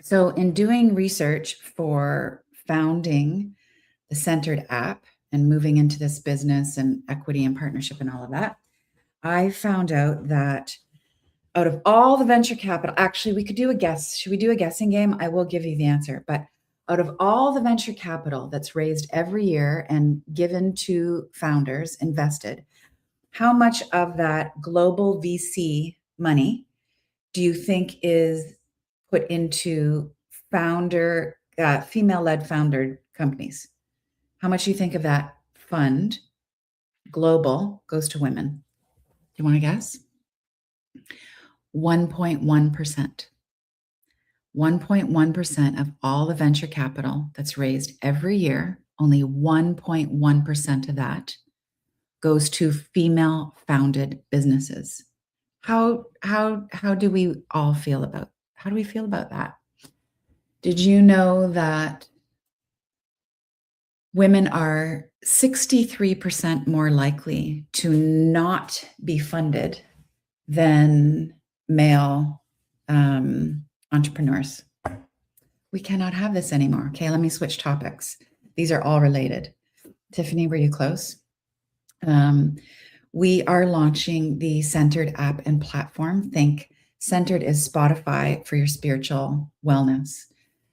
So, in doing research for founding the Centered app and moving into this business and equity and partnership and all of that, I found out that out of all the venture capital, actually, we could do a guess. Should we do a guessing game? I will give you the answer. But out of all the venture capital that's raised every year and given to founders, invested, how much of that global VC money do you think is put into female-led founder companies? How much do you think of that fund, global, goes to women? Do you want to guess? 1.1%. 1.1% of all the venture capital that's raised every year, only 1.1% of that goes to female-founded businesses. How do we all feel about that? Did you know that women are 63% more likely to not be funded than male entrepreneurs? We cannot have this anymore. Okay, let me switch topics. These are all related. Tiffany, were you close? We are launching the Centered app and platform. Think Centered is Spotify for your spiritual wellness.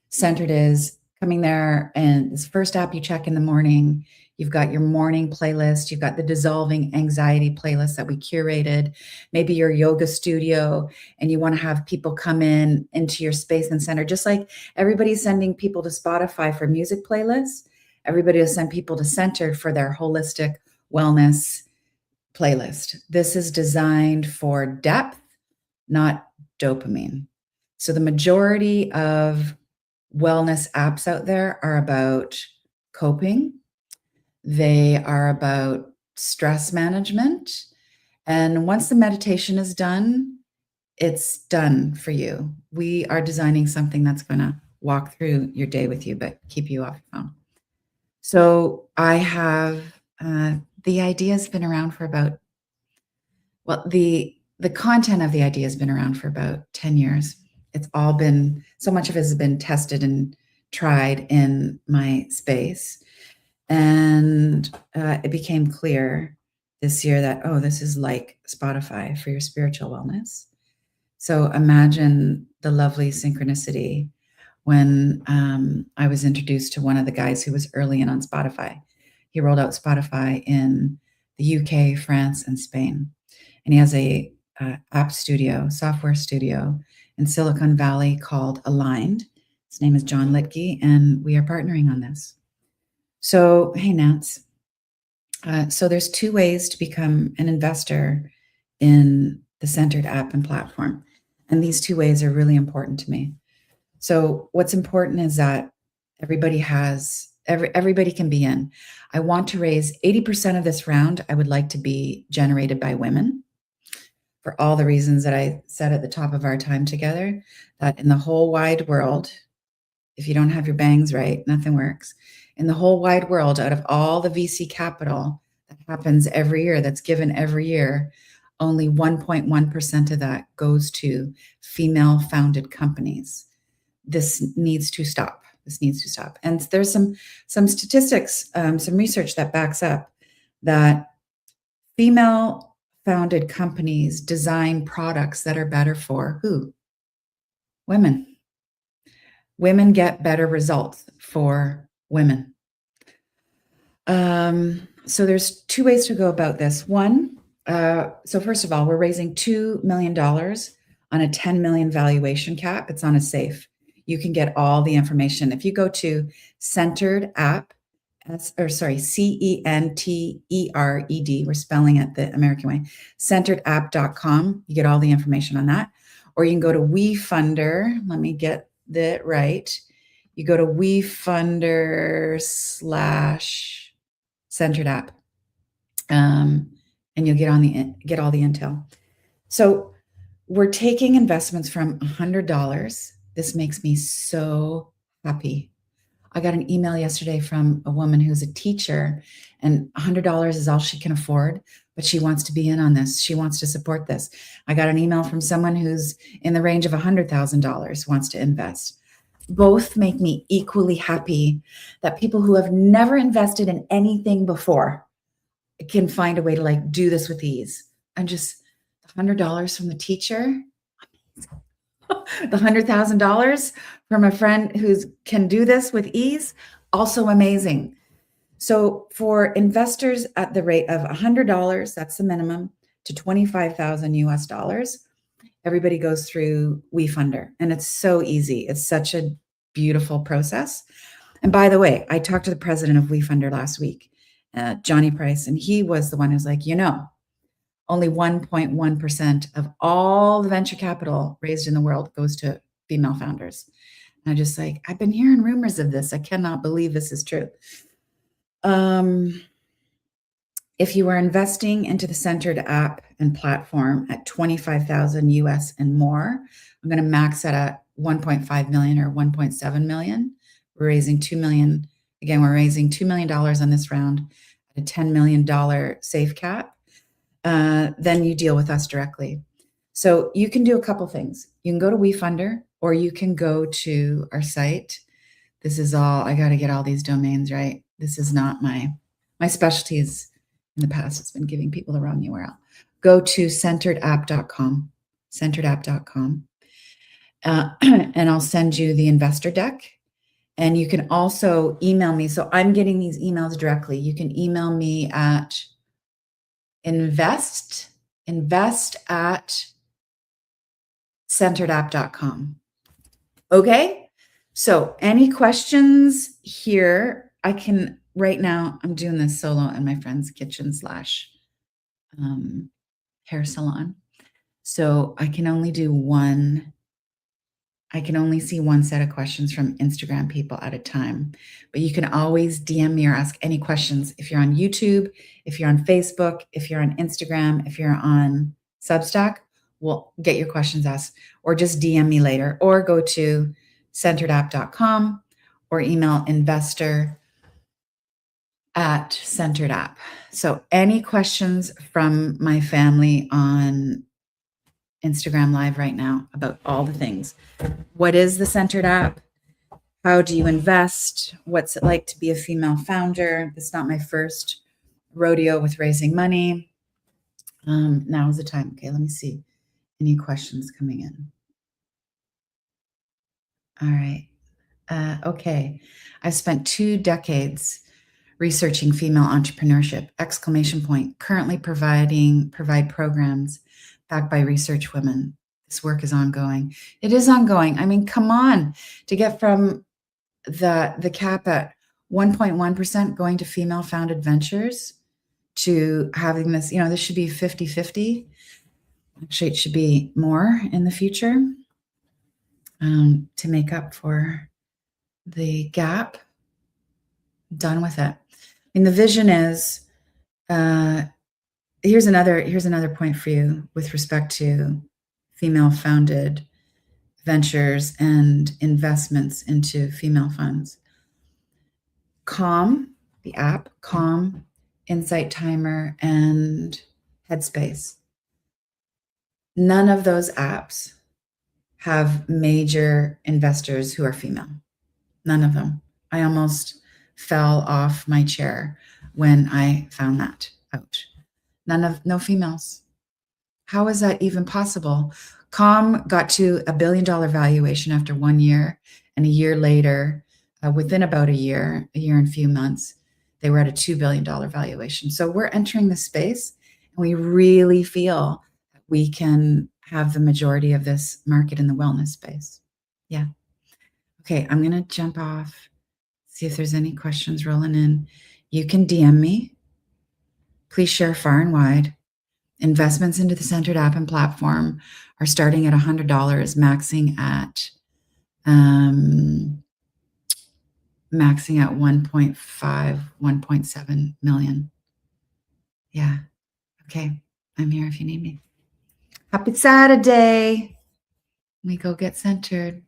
Centered is coming there, and this first app you check in the morning. You've got your morning playlist. You've got the dissolving anxiety playlist that we curated. Maybe your yoga studio, and you want to have people come into your space and center. Just like everybody's sending people to Spotify for music playlists, everybody will send people to Centered for their holistic wellness playlist. This is designed for depth, not dopamine. So the majority of wellness apps out there are about coping. They are about stress management. And once the meditation is done, it's done for you. We are designing something that's going to walk through your day with you, but keep you off your phone. So I have the idea has been around for about, the content of the idea has been around for about 10 years. It's all been, so much of it has been tested and tried in my space. And it became clear this year that, this is like Spotify for your spiritual wellness. So imagine the lovely synchronicity when I was introduced to one of the guys who was early in on Spotify. He rolled out Spotify in the UK, France, and Spain. And he has a software studio in Silicon Valley called Aligned. His name is John Litke, and we are partnering on this. So, hey, Nance. So there's two ways to become an investor in the Centered app and platform. And these two ways are really important to me. So what's important is that everybody can be in. I want to raise 80% of this round. I would like to be generated by women for all the reasons that I said at the top of our time together, that in the whole wide world, if you don't have your bangs right, nothing works. In the whole wide world, out of all the VC capital that happens every year, that's given every year, only 1.1% of that goes to female-founded companies. This needs to stop. And there's some statistics, some research that backs up that female-founded companies design products that are better for who? Women. Women get better results for women. So there's two ways to go about this. One, so first of all, we're raising $2 million on a 10 million valuation cap. It's on a safe. You can get all the information. If you go to Centered app, CENTERED, we're spelling it the American way, centeredapp.com, you get all the information on that. Or you can go to WeFunder, let me get that right. You go to WeFunder/Centered app, and you'll get all the intel. So we're taking investments from $100. This makes me so happy. I got an email yesterday from a woman who's a teacher, and $100 is all she can afford, but she wants to be in on this. She wants to support this. I got an email from someone who's in the range of $100,000, wants to invest. both make me equally happy that people who have never invested in anything before can find a way to like do this with ease. And just $100 from the teacher, the $100,000 from a friend who can do this with ease, also amazing. So for investors at the rate of $100, that's the minimum, to 25,000 US dollars, everybody goes through WeFunder, and it's so easy. It's such a beautiful process. And by the way, I talked to the president of WeFunder last week, Johnny Price, and he was the one who's like, only 1.1% of all the venture capital raised in the world goes to female founders. And I'm just like, I've been hearing rumors of this. I cannot believe this is true. If you are investing into the Centered app and platform at 25,000 US and more, I'm going to max that at 1.5 million or 1.7 million. We're raising 2 million. Again, we're raising $2 million on this round at a $10 million safe cap. Then you deal with us directly. So you can do a couple things. You can go to WeFunder, or you can go to our site. This is all, I got to get all these domains right. This is not my specialties. In the past, it's been giving people the wrong URL. Go to centeredapp.com, centeredapp.com, and I'll send you the investor deck. And you can also email me. So I'm getting these emails directly. You can email me at invest at centeredapp.com. Okay. So any questions here? I can, right now, I'm doing this solo in my friend's kitchen / hair salon. So I can only see one set of questions from Instagram people at a time, but you can always DM me or ask any questions. If you're on YouTube, if you're on Facebook, if you're on Instagram, if you're on Substack, we'll get your questions asked, or just DM me later, or go to centeredapp.com or email investor at centeredapp. So any questions from my family on Instagram Live right now about all the things. What is the Centered app? How do you invest? What's it like to be a female founder? It's not my first rodeo with raising money. Now is the time. Okay, let me see. Any questions coming in? All right. Okay. I've spent 2 decades researching female entrepreneurship, ! Currently provide programs backed by research women. This work is ongoing. It is ongoing. I mean, come on, to get from the cap at 1.1% going to female founded ventures to having this, this should be 50-50. Actually, it should be more in the future to make up for the gap. Done with it. I mean, the vision is, here's another point for you with respect to female founded ventures and investments into female funds. Calm, the app, Calm, Insight Timer, and Headspace. None of those apps have major investors who are female. None of them. I almost fell off my chair when I found that out. No females. How is that even possible? Calm got to $1 billion valuation after 1 year, and a year later, within about a year and a few months, they were at a $2 billion valuation. So we're entering the space, and we really feel that we can have the majority of this market in the wellness space. Yeah. Okay, I'm going to jump off, see if there's any questions rolling in. You can DM me. Please share far and wide. Investments into the Centered app and platform are starting at $100, maxing at 1.5, 1.7 million. Yeah. Okay. I'm here if you need me. Happy Saturday. We go get centered.